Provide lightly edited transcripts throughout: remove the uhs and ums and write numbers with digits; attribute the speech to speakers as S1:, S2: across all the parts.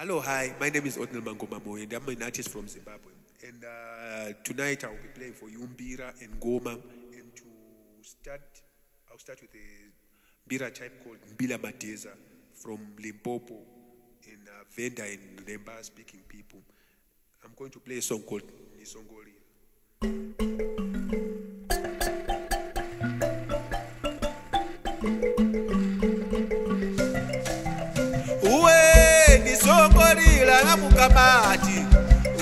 S1: Hello, hi. My name is Otnel Mangomamoy, and I'm an artist from Zimbabwe. And tonight I'll be playing for Yumbira and Goma. And I'll start with a Mbira type called Mbila Madeza from Limpopo in Venda and Lemba speaking people. I'm going to play a song called Nisongoli. Nisongolila na mukamati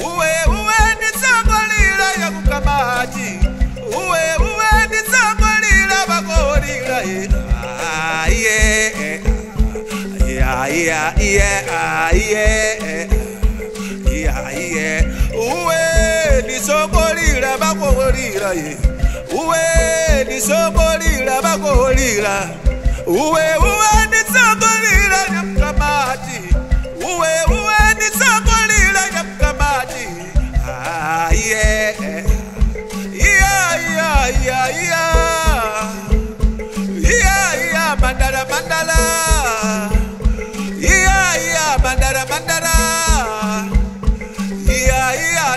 S1: uwe nisongolila ya mukamati uwe nisongolila bagolila uwe nisongolila bagolila uwe nisongolila bagolila uwe nisongolila ya mukamati uwe nisongolila ya mukamati mandala mandala mandala mandala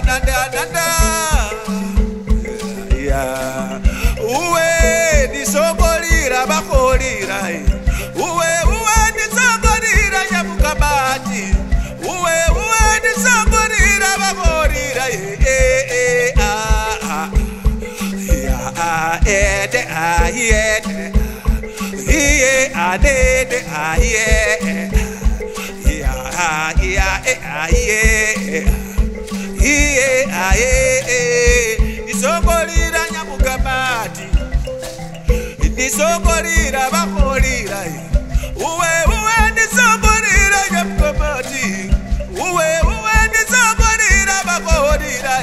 S1: nanda nanda uwe nisongolila bakolila uwe nisongolila ya mukamati uwe nisongolila bakolila nisongolila ya mukamati nisongolila bakolila uwe nisongolila ya mukamati uwe nisongolila bakolila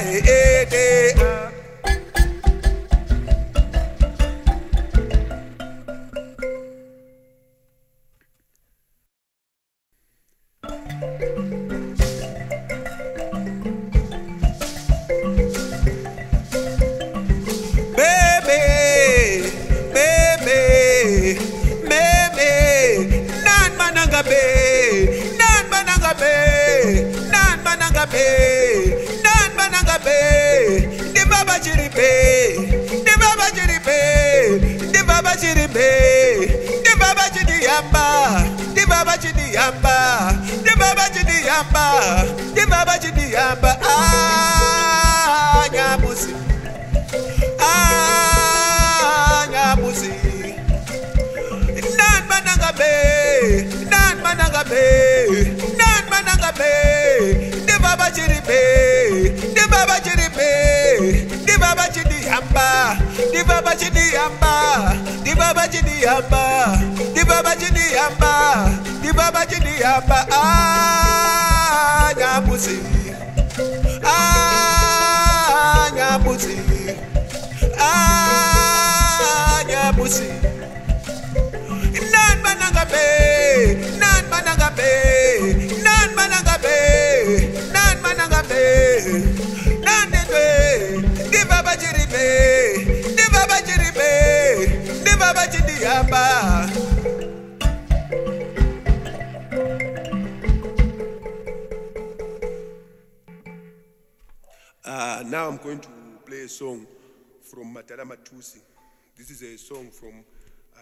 S1: Now I'm going to play a song from Matala Matusi. This is a song from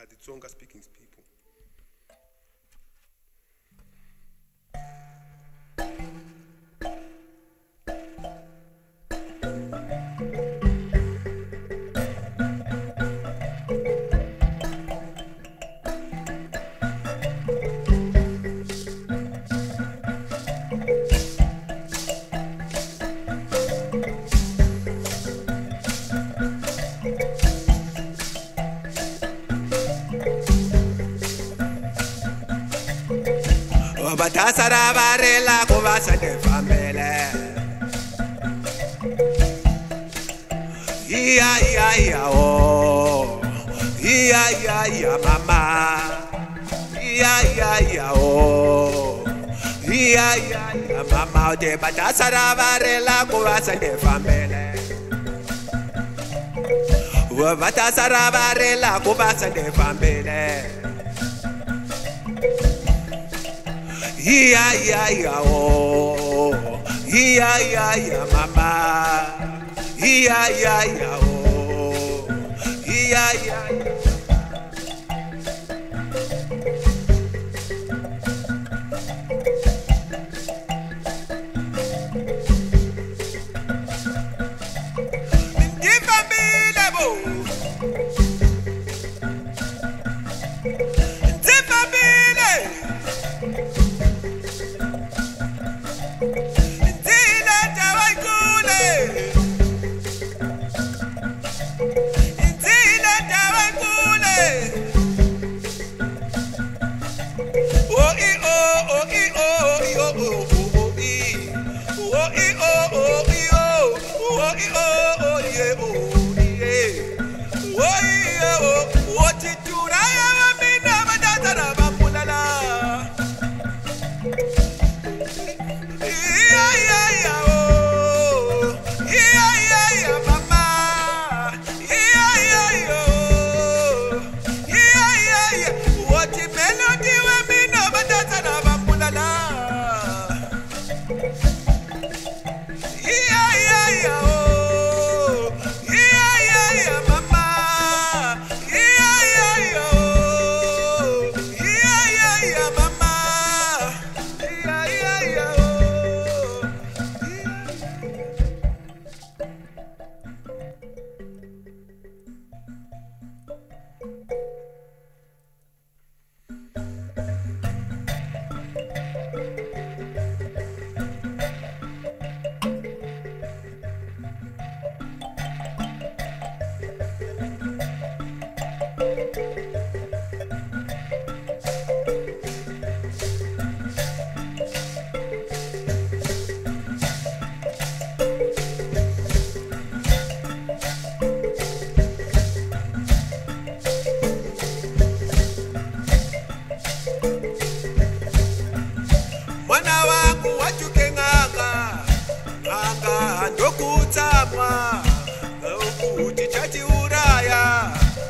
S1: the Tsonga speaking people. Batasara varela kovasa de famele. Oh. Mama. Oh. Mama de batasara varela kovasa de famele. Batasara varela kovasa de famele. iya oh, iya mama, iya oh, iya.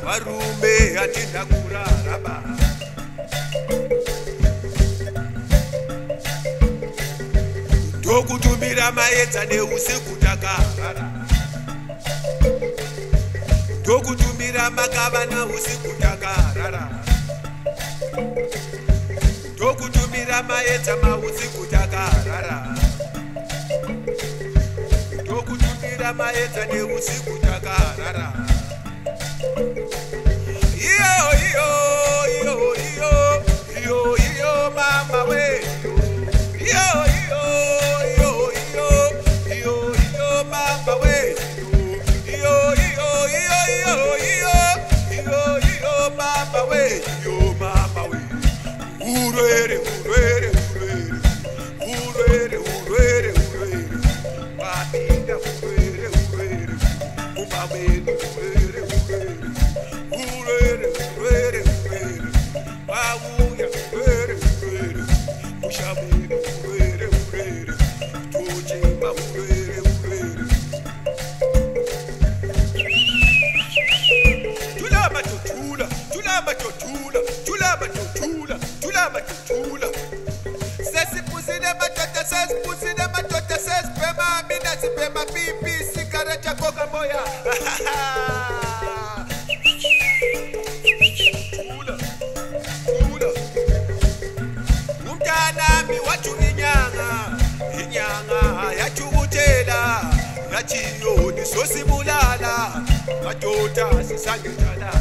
S1: Varume atinda kuraraba ndokutumira maedza neusiku takarara ndokutumira makava nausiku takarara ndokutumira maedza mausiku takarara ndokutumira maedza neusiku takarara. Mama we mama we mama we urere babinda urere umameni urere bawuya urere mushameni urere tujima urere tulaba tutula sesipuzile matota sesipema mina sipema pipi sigarecha koka moya tula umntanami wathi inyanga yachukutela yachiyoni sosibulala madoda sisangetalala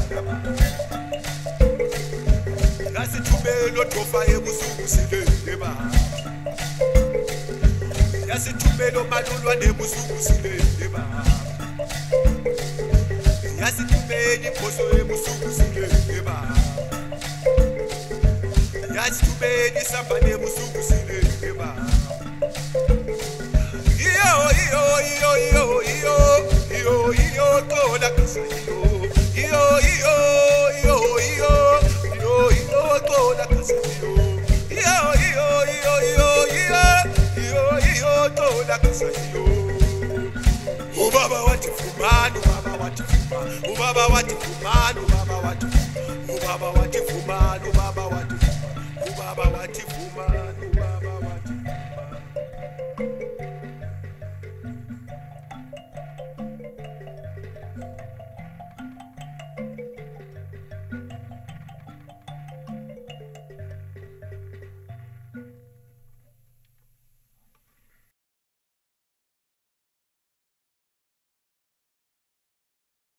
S1: yasithumelo tofa ebusuku sileba yasithumelo malulwa nebusuku sileba yasithumeli phoso ebusuku sileba yasithumeli samba nebusuku sileba iyo kola kasayo kola kasayo tola kasayo ubaba wathi fumani ubaba wathi fumani ubaba wathi fumani ubaba wathi ubaba wathi fumani ubaba wathi ubaba wathi fumani
S2: Bye.